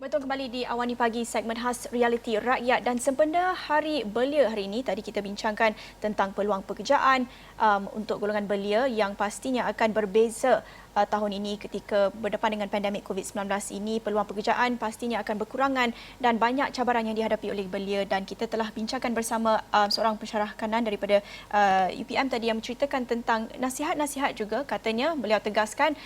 Betul, kembali di Awani Pagi, segmen khas realiti rakyat dan sempena Hari Belia hari ini. Tadi kita bincangkan tentang peluang pekerjaan untuk golongan belia yang pastinya akan berbeza tahun ini ketika berdepan dengan pandemik COVID-19 ini. Peluang pekerjaan pastinya akan berkurangan dan banyak cabaran yang dihadapi oleh belia, dan kita telah bincangkan bersama seorang pensyarah kanan daripada UPM tadi yang menceritakan tentang nasihat-nasihat juga. Katanya beliau tegaskan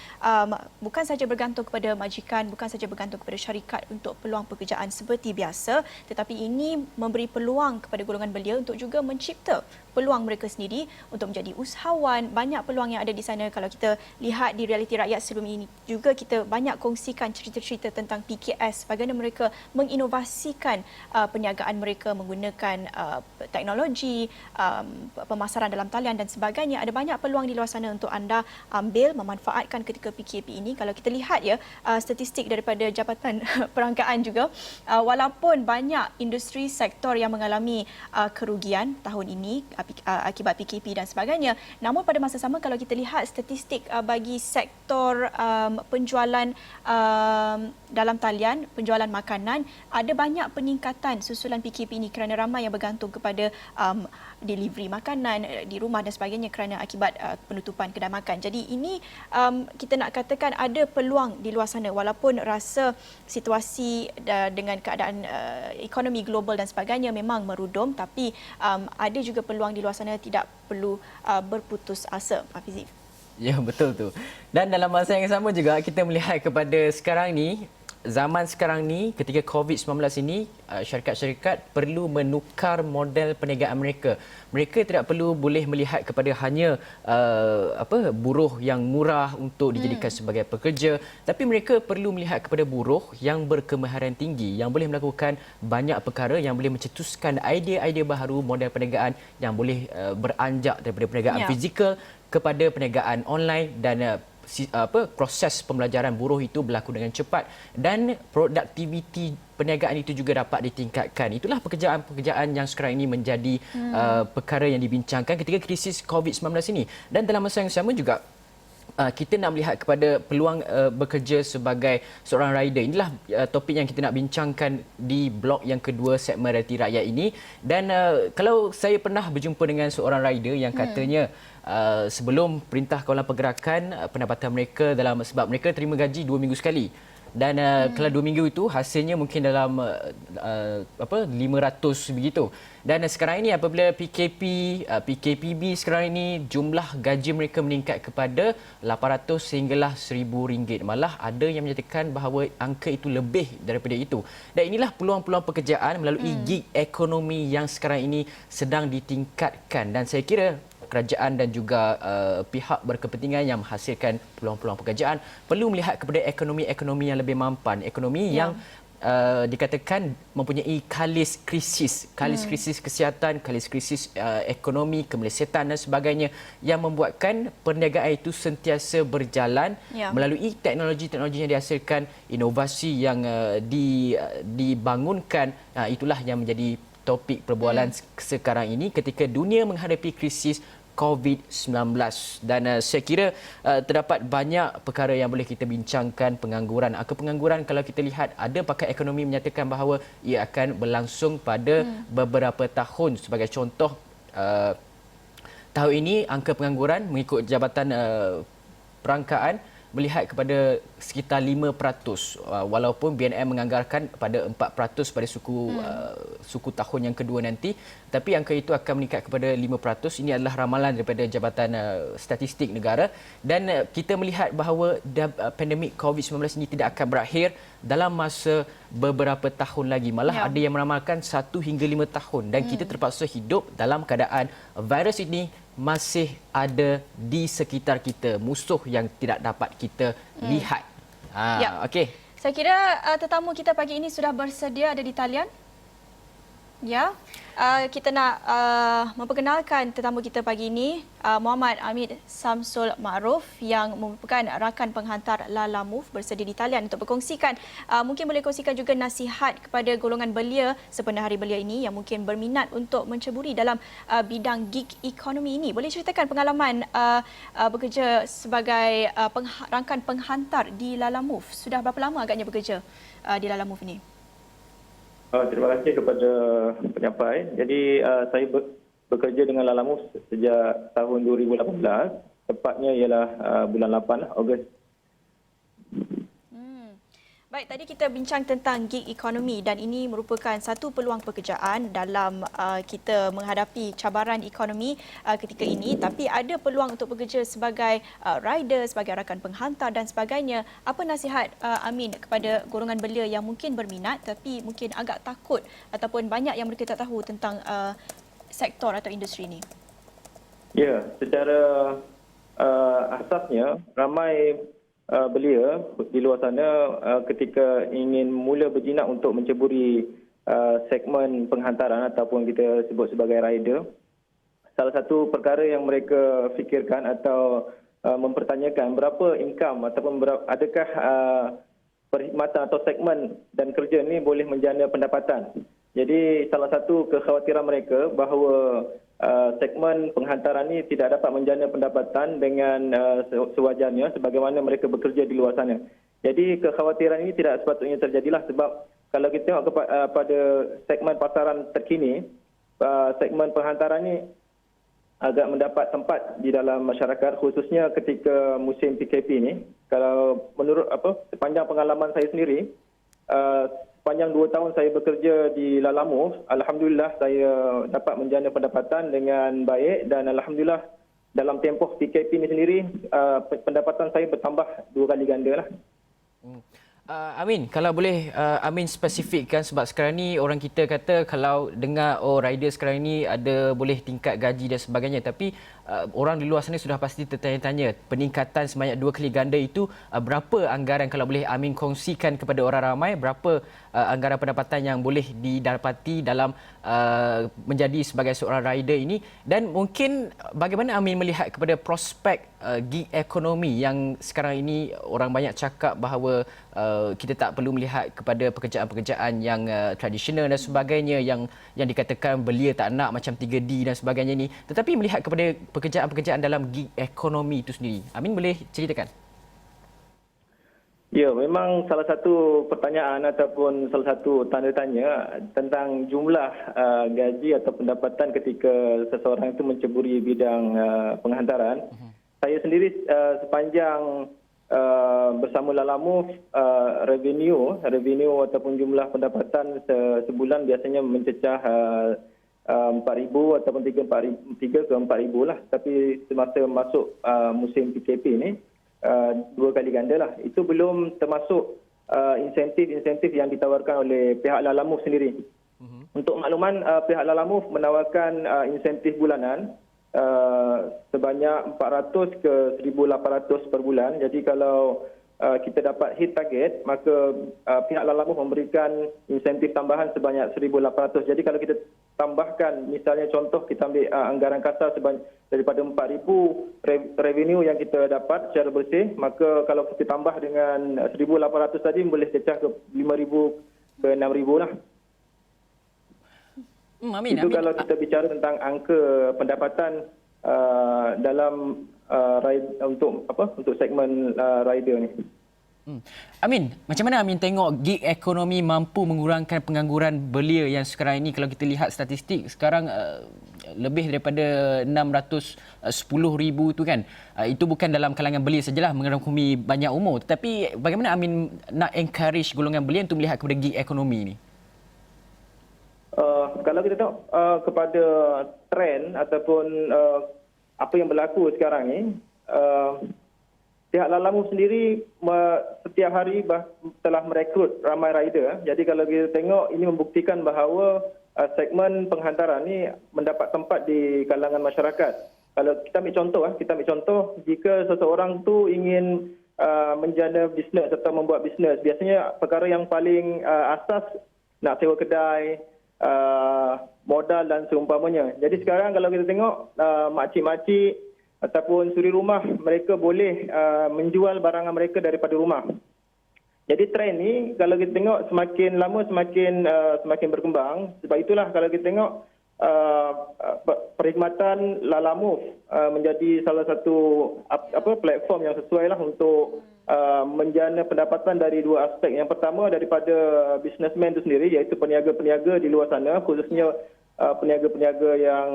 bukan saja bergantung kepada majikan, bukan saja bergantung kepada syarikat untuk peluang pekerjaan seperti biasa, tetapi ini memberi peluang kepada golongan belia untuk juga mencipta peluang mereka sendiri untuk menjadi usahawan. Banyak peluang yang ada di sana. Kalau kita lihat di realiti rakyat sebelum ini juga, kita banyak kongsikan cerita-cerita tentang PKS, bagaimana mereka menginovasikan perniagaan mereka menggunakan teknologi, pemasaran dalam talian dan sebagainya. Ada banyak peluang di luar sana untuk anda ambil, memanfaatkan ketika PKP ini. Kalau kita lihat ya, statistik daripada Jabatan Perangkaan juga, walaupun banyak industri sektor yang mengalami kerugian tahun ini akibat PKP dan sebagainya, namun pada masa sama kalau kita lihat statistik bagi sektor penjualan dalam talian, penjualan makanan, ada banyak peningkatan susulan PKP ini kerana ramai yang bergantung kepada delivery makanan di rumah dan sebagainya kerana akibat penutupan kedai makan. Jadi ini kita nak katakan ada peluang di luar sana, walaupun rasa situasi dengan keadaan ekonomi global dan sebagainya memang merudum, tapi ada juga peluang di luar sana, tidak perlu berputus asa. Hafizi. Ya, betul tu. Dan dalam masa yang sama juga kita melihat kepada sekarang ni, zaman sekarang ni ketika COVID-19 ini, syarikat-syarikat perlu menukar model perniagaan mereka. Mereka tidak perlu boleh melihat kepada hanya buruh yang murah untuk dijadikan sebagai pekerja, tapi mereka perlu melihat kepada buruh yang berkemahiran tinggi, yang boleh melakukan banyak perkara, yang boleh mencetuskan idea-idea baru, model perniagaan yang boleh beranjak daripada perniagaan fizikal kepada perniagaan online, dan proses pembelajaran buruh itu berlaku dengan cepat dan produktiviti perniagaan itu juga dapat ditingkatkan. Itulah pekerjaan-pekerjaan yang sekarang ini menjadi perkara yang dibincangkan ketika krisis COVID-19 ini. Dan dalam masa yang sama juga kita nak melihat kepada peluang bekerja sebagai seorang rider. Inilah topik yang kita nak bincangkan di blok yang kedua segmen realiti rakyat ini. Dan kalau saya pernah berjumpa dengan seorang rider yang katanya sebelum Perintah Kawalan Pergerakan, pendapatan mereka sebab mereka terima gaji 2 minggu sekali. Dan kalau 2 minggu itu hasilnya mungkin dalam 500 begitu. Dan sekarang ini apabila PKPB sekarang ini, jumlah gaji mereka meningkat kepada 800 sehinggalah RM1,000. Malah ada yang menyatakan bahawa angka itu lebih daripada itu. Dan inilah peluang-peluang pekerjaan melalui gig ekonomi yang sekarang ini sedang ditingkatkan. Dan saya kira kerajaan dan juga pihak berkepentingan yang menghasilkan peluang-peluang pekerjaan perlu melihat kepada ekonomi-ekonomi yang lebih mampan, ekonomi yang dikatakan mempunyai kalis krisis kesihatan, kalis krisis ekonomi, kemelesetan dan sebagainya, yang membuatkan perniagaan itu sentiasa berjalan melalui teknologi-teknologi yang dihasilkan, inovasi yang dibangunkan. Itulah yang menjadi topik perbualan sekarang ini ketika dunia menghadapi krisis COVID-19. Dan saya kira terdapat banyak perkara yang boleh kita bincangkan. Pengangguran, angka pengangguran kalau kita lihat, ada pakar ekonomi menyatakan bahawa ia akan berlangsung pada beberapa tahun. Sebagai contoh, tahun ini angka pengangguran mengikut Jabatan Perangkaan melihat kepada sekitar 5%, walaupun BNM menganggarkan pada 4% pada suku tahun yang kedua nanti, tapi angka itu akan meningkat kepada 5%. Ini adalah ramalan daripada Jabatan Statistik Negara. Dan kita melihat bahawa pandemik COVID-19 ini tidak akan berakhir dalam masa beberapa tahun lagi. Malah ada yang meramalkan 1 hingga 5 tahun, dan kita terpaksa hidup dalam keadaan virus ini masih ada di sekitar kita, musuh yang tidak dapat kita lihat. Okey. Saya kira tetamu kita pagi ini sudah bersedia ada di talian. Ya, kita nak memperkenalkan tetamu kita pagi ini, Muhammad Hamid Samsul Ma'ruf yang merupakan rakan penghantar Lala Move bersedia di talian untuk berkongsikan. Mungkin boleh kongsikan juga nasihat kepada golongan belia sempena Hari Belia ini yang mungkin berminat untuk menceburi dalam bidang gig ekonomi ini. Boleh ceritakan pengalaman bekerja sebagai rakan penghantar di Lala Move. Sudah berapa lama agaknya bekerja di Lala Move ini? Terima kasih kepada penyampai. Jadi saya bekerja dengan Lala Move sejak tahun 2018. Tepatnya ialah bulan 8 Ogos. Baik, tadi kita bincang tentang gig ekonomi dan ini merupakan satu peluang pekerjaan dalam kita menghadapi cabaran ekonomi ketika ini. Tapi ada peluang untuk bekerja sebagai rider, sebagai rakan penghantar dan sebagainya. Apa nasihat Amin kepada golongan belia yang mungkin berminat tapi mungkin agak takut ataupun banyak yang mereka tak tahu tentang sektor atau industri ini? Ya, secara asasnya ramai belia di luar sana ketika ingin mula berjinak untuk menceburi segmen penghantaran ataupun kita sebut sebagai rider. Salah satu perkara yang mereka fikirkan atau mempertanyakan berapa income ataupun adakah perkhidmatan atau segmen dan kerja ini boleh menjana pendapatan. Jadi salah satu kekhawatiran mereka bahawa segmen penghantaran ini tidak dapat menjana pendapatan dengan sewajarnya sebagaimana mereka bekerja di luar sana. Jadi kekhawatiran ini tidak sepatutnya terjadilah sebab kalau kita tengok pada segmen pasaran terkini, segmen penghantaran ini agak mendapat tempat di dalam masyarakat khususnya ketika musim PKP ini. Kalau menurut sepanjang pengalaman saya sendiri, sepanjang 2 tahun saya bekerja di Lala Move, alhamdulillah saya dapat menjana pendapatan dengan baik dan alhamdulillah dalam tempoh PKP ini sendiri pendapatan saya bertambah 2 kali ganda lah. Amin, kalau boleh Amin spesifikkan sebab sekarang ni orang kita kata kalau dengar rider sekarang ni ada boleh tingkat gaji dan sebagainya tapi orang di luar sana sudah pasti tertanya-tanya peningkatan sebanyak 2 kali ganda itu berapa anggaran kalau boleh Amin kongsikan kepada orang ramai berapa anggaran pendapatan yang boleh didapati dalam menjadi sebagai seorang rider ini dan mungkin bagaimana Amin melihat kepada prospek gig ekonomi yang sekarang ini orang banyak cakap bahawa kita tak perlu melihat kepada pekerjaan-pekerjaan yang tradisional dan sebagainya yang dikatakan belia tak nak macam 3D dan sebagainya ni tetapi melihat kepada pekerjaan-pekerjaan dalam gig ekonomi itu sendiri. Amin boleh ceritakan? Ya, memang salah satu pertanyaan ataupun salah satu tanda tanya tentang jumlah gaji atau pendapatan ketika seseorang itu menceburi bidang penghantaran. Saya sendiri sepanjang bersama Lala Move, revenue ataupun jumlah pendapatan sebulan biasanya mencecah 4,000 ataupun 3 ke 4,000 lah. Tapi semasa masuk musim PKP ini 2 kali ganda lah. Itu belum termasuk insentif yang ditawarkan oleh pihak Lala Move sendiri. Untuk makluman, pihak Lala Move menawarkan insentif bulanan sebanyak 400 ke 1,800 per bulan. Jadi kalau kita dapat hit target, maka pihak Lala Move memberikan insentif tambahan sebanyak 1,800. Jadi kalau kita tambahkan, misalnya contoh kita ambil anggaran kasar daripada 4,000 revenue yang kita dapat secara bersih, maka kalau kita tambah dengan 1,800 tadi boleh cecah ke 5,000 ke 6,000 lah. Amin, itu kalau kita bicara tentang angka pendapatan dalam untuk segmen rider ni. Amin, macam mana Amin tengok gig ekonomi mampu mengurangkan pengangguran belia yang sekarang ini kalau kita lihat statistik sekarang lebih daripada 610,000 tu kan. Itu bukan dalam kalangan belia sajalah merangkumi banyak umur tetapi bagaimana Amin nak encourage golongan belia untuk melihat kepada gig ekonomi ni? Kalau kita tengok kepada trend ataupun apa yang berlaku sekarang ni, pihak Lala Move sendiri setiap hari telah merekrut ramai rider. Jadi kalau kita tengok ini membuktikan bahawa segmen penghantaran ni mendapat tempat di kalangan masyarakat. Kalau kita ambil contoh, jika seseorang tu ingin menjana bisnes atau membuat bisnes, biasanya perkara yang paling asas nak sewa kedai, modal dan seumpamanya. Jadi sekarang kalau kita tengok makcik-makcik ataupun suri rumah, mereka boleh menjual barangan mereka daripada rumah. Jadi trend ni kalau kita tengok semakin lama semakin berkembang. Sebab itulah kalau kita tengok perkhidmatan Lalamove menjadi salah satu platform yang sesuai lah untuk menjana pendapatan dari dua aspek. Yang pertama daripada businessman itu sendiri, iaitu peniaga-peniaga di luar sana, khususnya peniaga-peniaga yang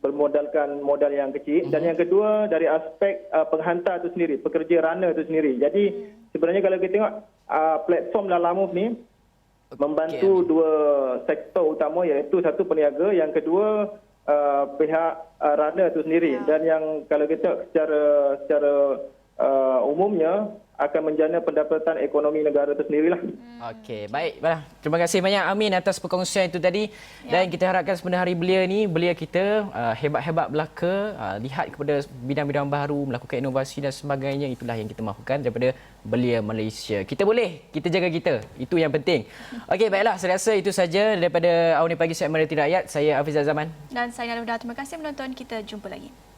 bermodalkan modal yang kecil. Dan yang kedua dari aspek penghantar itu sendiri, pekerja runner itu sendiri. Jadi sebenarnya kalau kita tengok platform Lalamove ni membantu dua sektor utama, iaitu satu peniaga, yang kedua pihak runner itu sendiri. Dan yang kalau kita secara umumnya akan menjana pendapatan ekonomi negara itu sendirilah. Okey, baik. Terima kasih banyak Amin atas perkongsian itu tadi. Dan kita harapkan sebenarnya hari belia kita hebat-hebat belaka, lihat kepada bidang-bidang baru, melakukan inovasi dan sebagainya. Itulah yang kita mahukan daripada belia Malaysia. Kita boleh, kita jaga kita. Itu yang penting. Okey, baiklah. Saya rasa itu saja daripada Awal Ni Pagi segmen Realiti Rakyat. Saya Hafiz Zaman. Dan saya Naludha. Terima kasih menonton. Kita jumpa lagi.